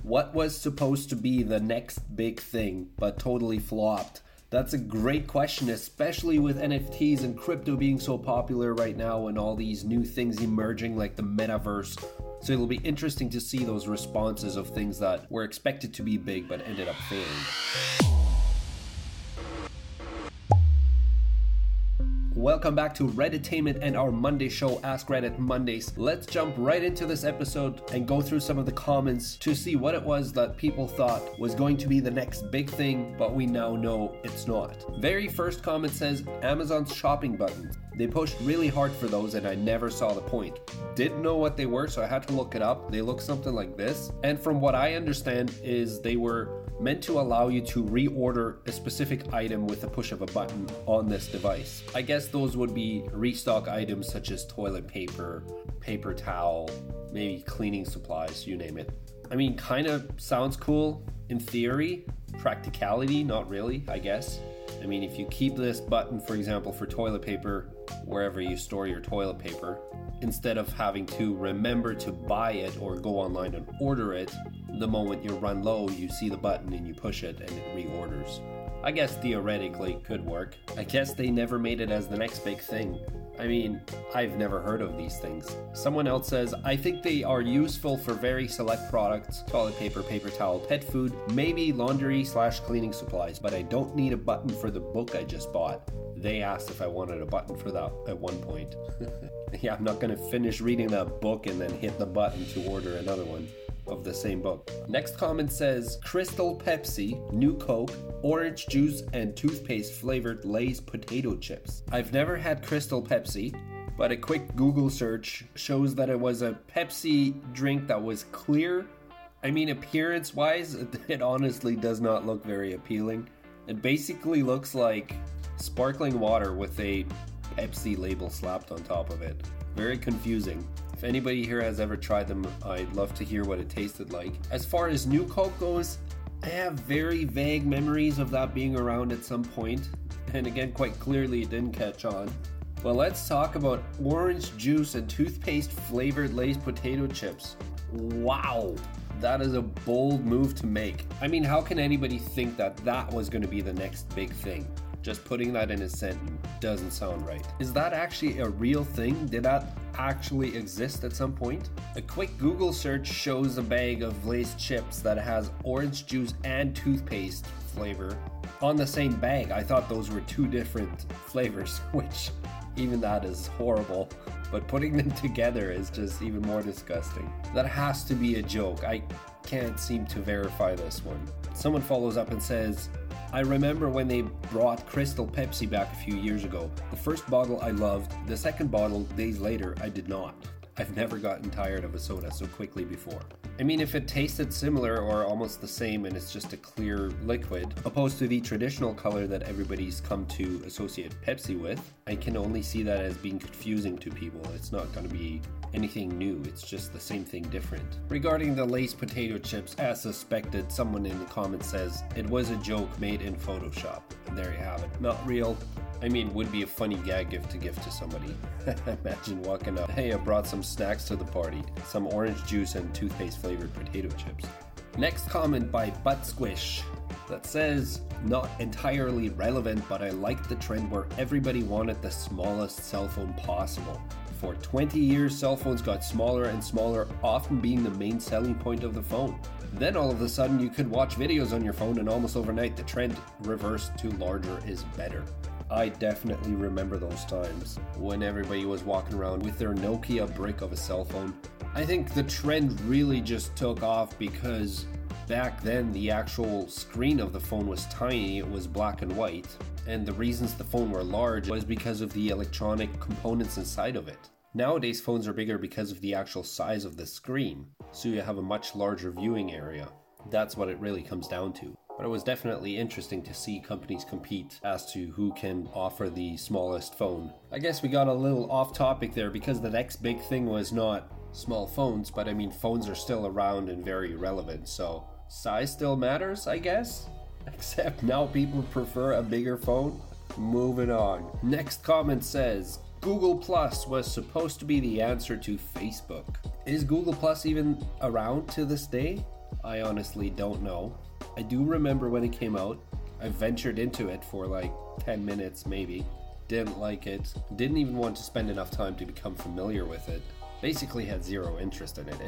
What was supposed to be the next big thing, but totally flopped? That's a great question, especially with NFTs and crypto being so popular right now and all these new things emerging like the metaverse. So it'll be interesting to see those responses of things that were expected to be big but ended up failing. Welcome back to Redditainment and our Monday show, Ask Reddit Mondays. Let's jump right into this episode and go through some of the comments to see what it was that people thought was going to be the next big thing, but we now know it's not. Very first comment says, Amazon's shopping buttons. They pushed really hard for those and I never saw the point. Didn't know what they were, so I had to look it up. They look something like this. And from what I understand is they were meant to allow you to reorder a specific item with a push of a button on this device. I guess those would be restock items such as toilet paper, paper towel, maybe cleaning supplies, you name it. I mean, kind of sounds cool in theory. Practicality, not really, I guess. I mean, if you keep this button, for example, for toilet paper, wherever you store your toilet paper, instead of having to remember to buy it or go online and order it, the moment you run low, you see the button and you push it and it reorders. I guess theoretically it could work. I guess they never made it as the next big thing. I mean, I've never heard of these things. Someone else says, I think they are useful for very select products, toilet paper, paper towel, pet food, maybe laundry/cleaning supplies, but I don't need a button for the book I just bought. They asked if I wanted a button for that at one point. Yeah, I'm not gonna finish reading that book and then hit the button to order another one of the same book. Next comment says, Crystal Pepsi, New Coke, orange juice, and toothpaste flavored Lay's potato chips. I've never had Crystal Pepsi, but a quick Google search shows that it was a Pepsi drink that was clear. I mean, appearance-wise, it honestly does not look very appealing. It basically looks like sparkling water with a Pepsi label slapped on top of it. Very confusing. If anybody here has ever tried them, I'd love to hear what it tasted like. As far as New Coke goes, I have very vague memories of that being around at some point. And again, quite clearly it didn't catch on. Well, let's talk about orange juice and toothpaste flavored Lay's potato chips. Wow, that is a bold move to make. I mean, how can anybody think that that was going to be the next big thing? Just putting that in a sentence doesn't sound right. Is that actually a real thing? Did that actually exist at some point? A quick Google search shows a bag of Lay's chips that has orange juice and toothpaste flavor on the same bag. I thought those were two different flavors, which even that is horrible. But putting them together is just even more disgusting. That has to be a joke. I can't seem to verify this one. Someone follows up and says, I remember when they brought Crystal Pepsi back a few years ago. The first bottle I loved, the second bottle, days later, I did not. I've never gotten tired of a soda so quickly before. I mean, if it tasted similar or almost the same and it's just a clear liquid, opposed to the traditional color that everybody's come to associate Pepsi with, I can only see that as being confusing to people. It's not going to be anything new, it's just the same thing different. Regarding the Lay's potato chips, as suspected, someone in the comments says, it was a joke made in Photoshop. And there you have it. Not real. I mean, would be a funny gag gift to give to somebody. Imagine walking up, hey, I brought some snacks to the party. Some orange juice and toothpaste flavored potato chips. Next comment by Butt Squish that says, not entirely relevant, but I liked the trend where everybody wanted the smallest cell phone possible. For 20 years, cell phones got smaller and smaller, often being the main selling point of the phone. Then all of a sudden you could watch videos on your phone and almost overnight the trend reversed to larger is better. I definitely remember those times when everybody was walking around with their Nokia brick of a cell phone. I think the trend really just took off because back then the actual screen of the phone was tiny, it was black and white, and the reasons the phone were large was because of the electronic components inside of it. Nowadays phones are bigger because of the actual size of the screen, so you have a much larger viewing area. That's what it really comes down to. But it was definitely interesting to see companies compete as to who can offer the smallest phone. I guess we got a little off topic there because the next big thing was not small phones, but I mean phones are still around and very relevant, so size still matters, I guess? Except now people prefer a bigger phone. Moving on. Next comment says, Google Plus was supposed to be the answer to Facebook. Is Google Plus even around to this day? I honestly don't know. I do remember when it came out. I ventured into it for like 10 minutes maybe. Didn't like it. Didn't even want to spend enough time to become familiar with it. Basically had zero interest in it.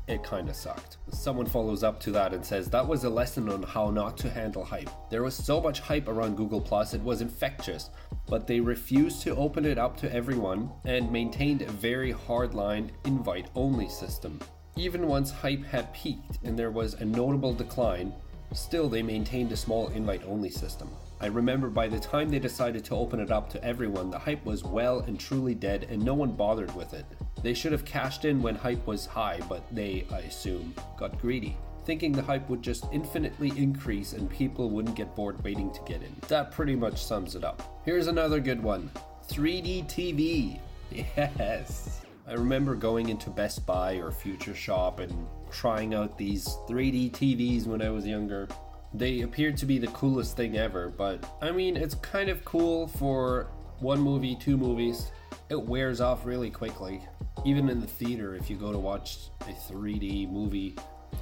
It kind of sucked. Someone follows up to that and says, that was a lesson on how not to handle hype. There was so much hype around Google Plus, it was infectious, but they refused to open it up to everyone and maintained a very hardline invite-only system. Even once hype had peaked and there was a notable decline, still they maintained a small invite-only system. I remember by the time they decided to open it up to everyone, the hype was well and truly dead and no one bothered with it. They should have cashed in when hype was high, but they, I assume, got greedy, thinking the hype would just infinitely increase and people wouldn't get bored waiting to get in. That pretty much sums it up. Here's another good one. 3D TV. Yes. I remember going into Best Buy or Future Shop and trying out these 3D TVs when I was younger. They appeared to be the coolest thing ever, but I mean, it's kind of cool for 1 movie, 2 movies. It wears off really quickly. Even in the theater, if you go to watch a 3D movie,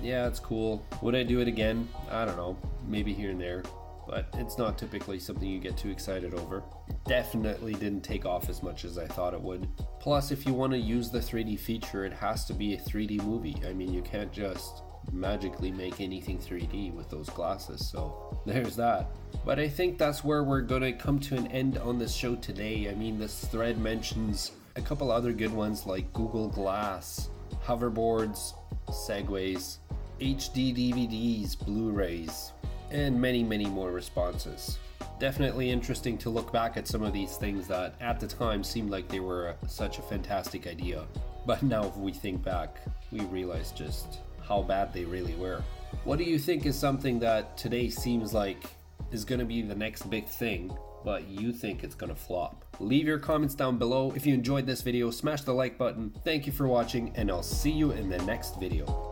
yeah, it's cool. Would I do it again? I don't know, maybe here and there, but it's not typically something you get too excited over. Definitely didn't take off as much as I thought it would. Plus, if you want to use the 3D feature, it has to be a 3D movie. I mean, you can't just magically make anything 3D with those glasses, so there's that. But I think that's where we're gonna come to an end on this show today. I mean, this thread mentions a couple other good ones like Google Glass, hoverboards, Segways, HD DVDs, Blu-rays, and many more responses. Definitely interesting to look back at some of these things that at the time seemed like they were such a fantastic idea, but now if we think back, we realize just how bad they really were. What do you think is something that today seems like is going to be the next big thing, but you think it's going to flop? Leave your comments down below. If you enjoyed this video, smash the like button. Thank you for watching, and I'll see you in the next video.